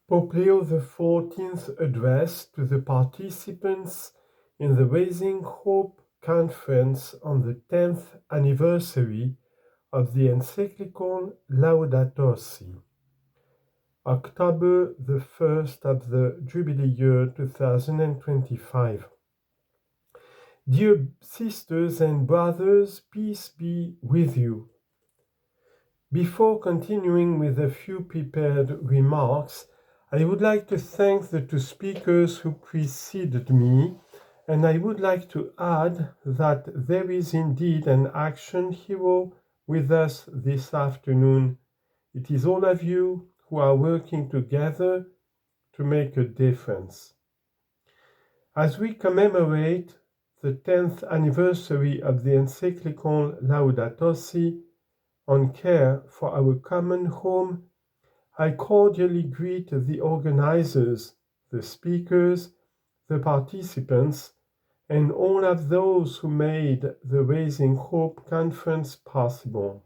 Pope Leo XIV's address to the participants in the Raising Hope Conference on the 10th anniversary of the encyclical Laudato Si, October the 1st of the Jubilee year 2025. Dear sisters and brothers, peace be with you. Before continuing with a few prepared remarks, I would like to thank the two speakers who preceded me, and I would like to add that there is indeed an action hero with us this afternoon. It is all of you who are working together to make a difference. As we commemorate the 10th anniversary of the encyclical Laudato Si on care for our common home, I cordially greet the organizers, the speakers, the participants, and all of those who made the Raising Hope Conference possible.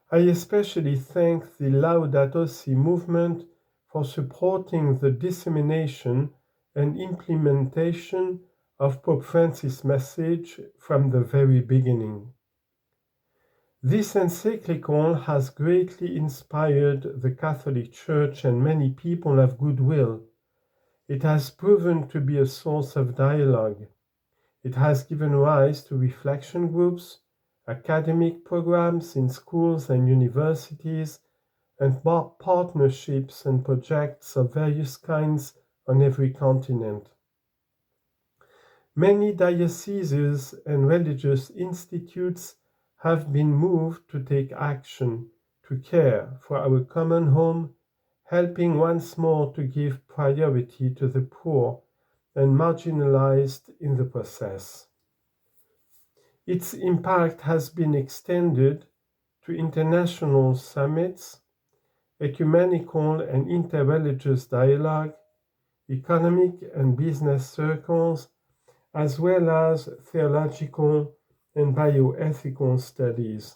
I especially thank the Laudato Si movement for supporting the dissemination and implementation of Pope Francis' message from the very beginning. This encyclical has greatly inspired the Catholic Church and many people of goodwill. It has proven to be a source of dialogue. It has given rise to reflection groups, academic programs in schools and universities, and partnerships and projects of various kinds on every continent. Many dioceses and religious institutes have been moved to take action to care for our common home, helping once more to give priority to the poor and marginalized in the process. Its impact has been extended to international summits, ecumenical and interreligious dialogue, economic and business circles, as well as theological and bioethical studies.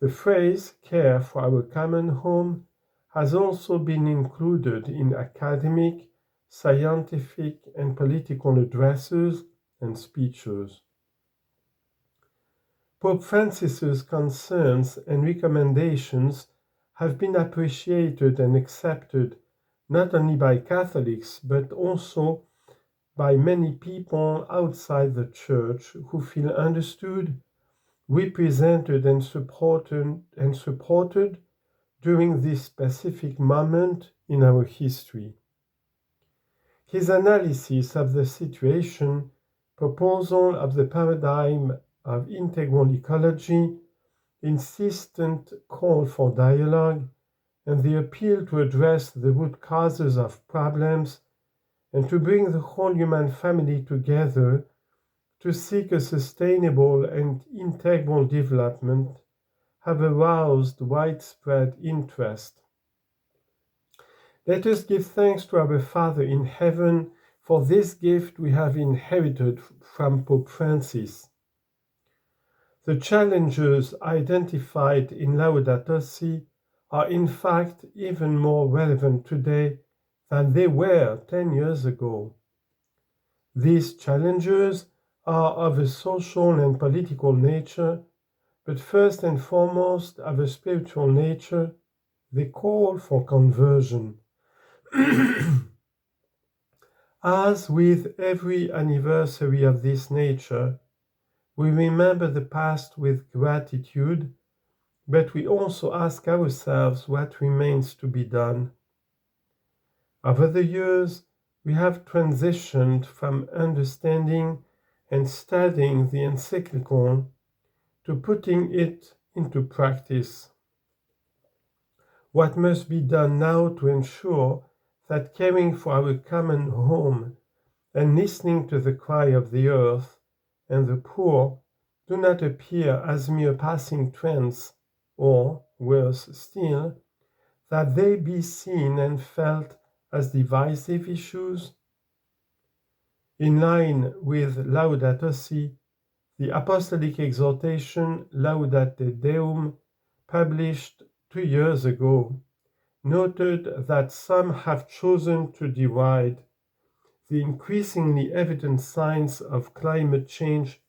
The phrase care for our common home has also been included in academic, scientific, and political addresses and speeches. Pope Francis's concerns and recommendations have been appreciated and accepted not only by Catholics but also by many people outside the Church who feel understood, represented, and supported during this specific moment in our history. His analysis of the situation, proposal of the paradigm of integral ecology, insistent call for dialogue, and the appeal to address the root causes of problems and to bring the whole human family together to seek a sustainable and integral development have aroused widespread interest. Let us give thanks to our Father in heaven for this gift we have inherited from Pope Francis. The challenges identified in Laudato Si are in fact even more relevant today than they were 10 years ago. These challenges are of a social and political nature, but first and foremost of a spiritual nature. They call for conversion. As with every anniversary of this nature, we remember the past with gratitude, but we also ask ourselves what remains to be done. Over the years, we have transitioned from understanding and studying the encyclical to putting it into practice. What must be done now to ensure that caring for our common home and listening to the cry of the earth and the poor do not appear as mere passing trends, or, worse still, that they be seen and felt as divisive issues? In line with Laudato Si, the apostolic exhortation Laudate Deum, published 2 years ago, noted that some have chosen to deride the increasingly evident signs of climate change,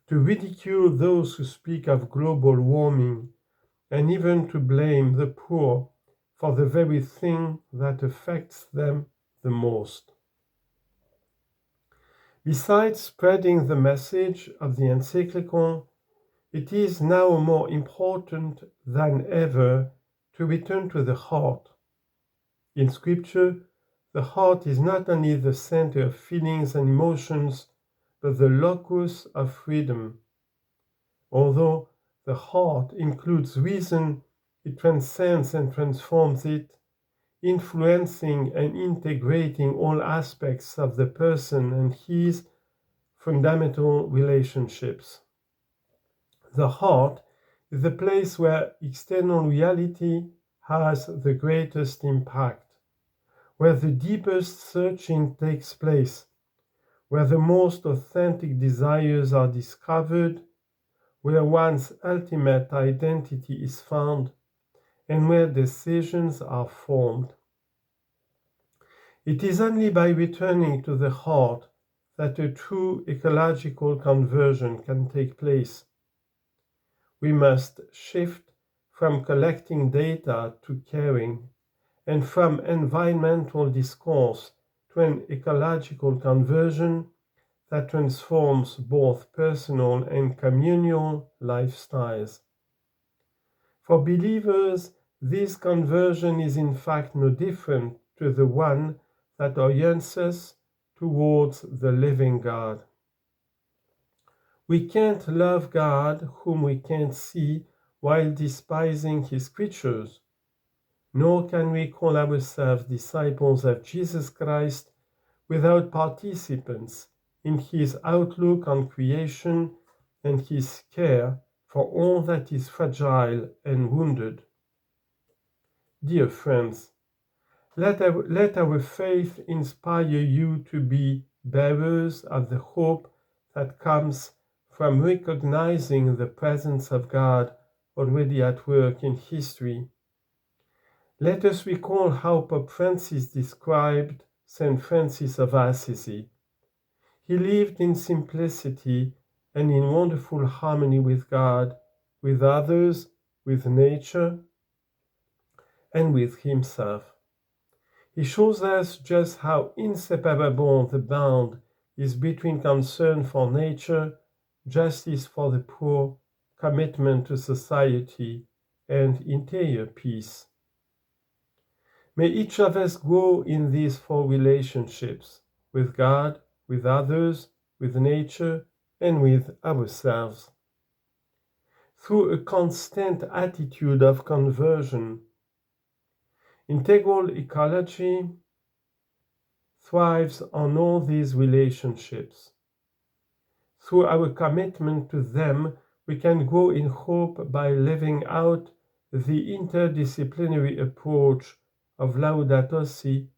to ridicule those who speak of global warming, and even to blame the poor for the very thing that affects them the most. Besides spreading the message of the encyclical, it is now more important than ever to return to the heart. In Scripture, the heart is not only the center of feelings and emotions, but the locus of freedom. Although the heart includes reason, it transcends and transforms it, influencing and integrating all aspects of the person and his fundamental relationships. The heart is the place where external reality has the greatest impact, where the deepest searching takes place, where the most authentic desires are discovered, where one's ultimate identity is found, and where decisions are formed. It is only by returning to the heart that a true ecological conversion can take place. We must shift from collecting data to caring, and from environmental discourse to an ecological conversion that transforms both personal and communal lifestyles. For believers, this conversion is in fact no different to the one that orients us towards the living God. We can't love God whom we can't see while despising his creatures, nor can we call ourselves disciples of Jesus Christ without participants in his outlook on creation and his care for all that is fragile and wounded. Dear friends, let our faith inspire you to be bearers of the hope that comes from recognizing the presence of God already at work in history. Let us recall how Pope Francis described St. Francis of Assisi. He lived in simplicity and in wonderful harmony with God, with others, with nature, and with himself. He shows us just how inseparable the bond is between concern for nature, justice for the poor, commitment to society, and interior peace. May each of us grow in these four relationships, with God, with others, with nature, and with ourselves. Through a constant attitude of conversion, integral ecology thrives on all these relationships. Through our commitment to them, we can grow in hope by living out the interdisciplinary approach of Laudato Si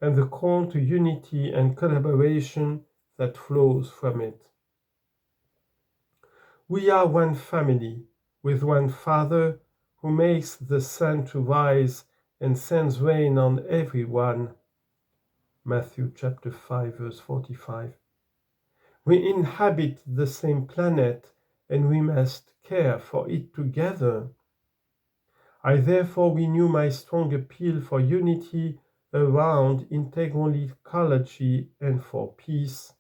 and the call to unity and collaboration that flows from it. We are one family, with one Father who makes the sun to rise and sends rain on everyone. Matthew chapter 5, verse 45. We inhabit the same planet and we must care for it together. I therefore renew my strong appeal for unity around integral ecology and for peace.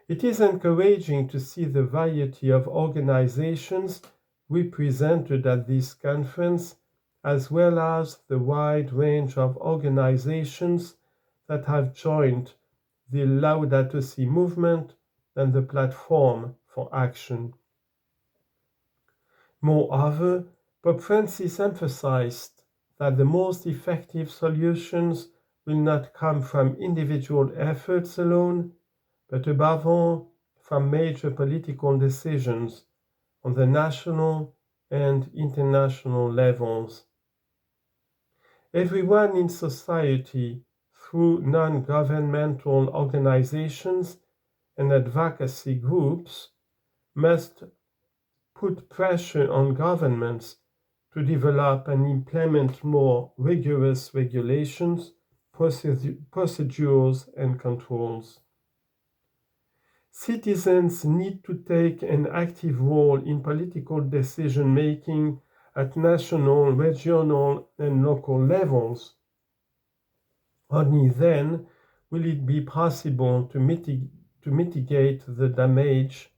It is encouraging to see the variety of organizations represented at this conference, as well as the wide range of organizations that have joined the Laudato Si movement and the platform for action. Moreover, Pope Francis emphasized that the most effective solutions will not come from individual efforts alone, but above all from major political decisions on the national and international levels. Everyone in society, through non-governmental organizations and advocacy groups, must put pressure on governments to develop and implement more rigorous regulations, procedures, and controls. Citizens need to take an active role in political decision-making at national, regional, and local levels. Only then will it be possible to mitigate the damage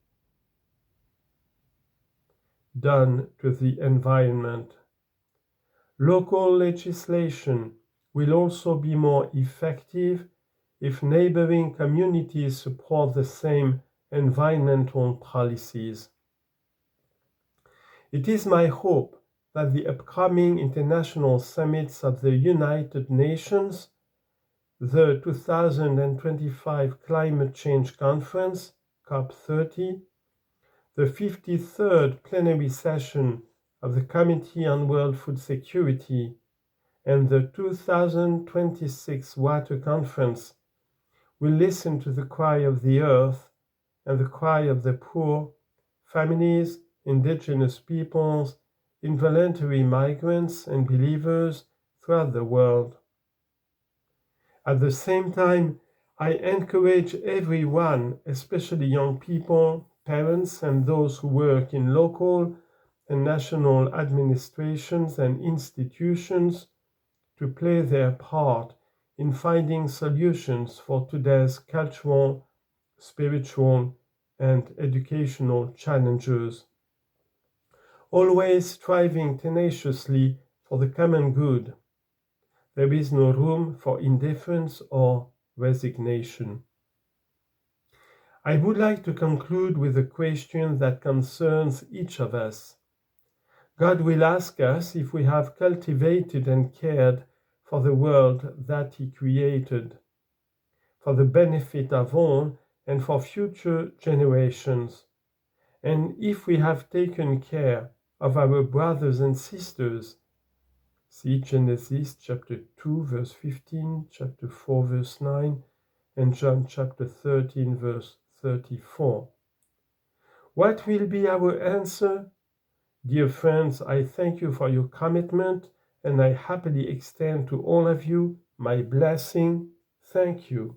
done to the environment. Local legislation will also be more effective if neighboring communities support the same environmental policies. It is my hope that the upcoming international summits of the United Nations, the 2025 Climate Change Conference, COP30, the 53rd plenary session of the Committee on World Food Security, and the 2026 Water Conference will listen to the cry of the earth and the cry of the poor, families, indigenous peoples, involuntary migrants, and believers throughout the world. At the same time, I encourage everyone, especially young people, parents, and those who work in local and national administrations and institutions, to play their part in finding solutions for today's cultural, spiritual, and educational challenges, always striving tenaciously for the common good. There is no room for indifference or resignation. I would like to conclude with a question that concerns each of us. God will ask us if we have cultivated and cared for the world that He created, for the benefit of all and for future generations, and if we have taken care of our brothers and sisters. See Genesis chapter 2 verse 15, chapter 4 verse 9, and John chapter 13 verse 34. What will be our answer? Dear friends, I thank you for your commitment, and I happily extend to all of you my blessing. Thank you.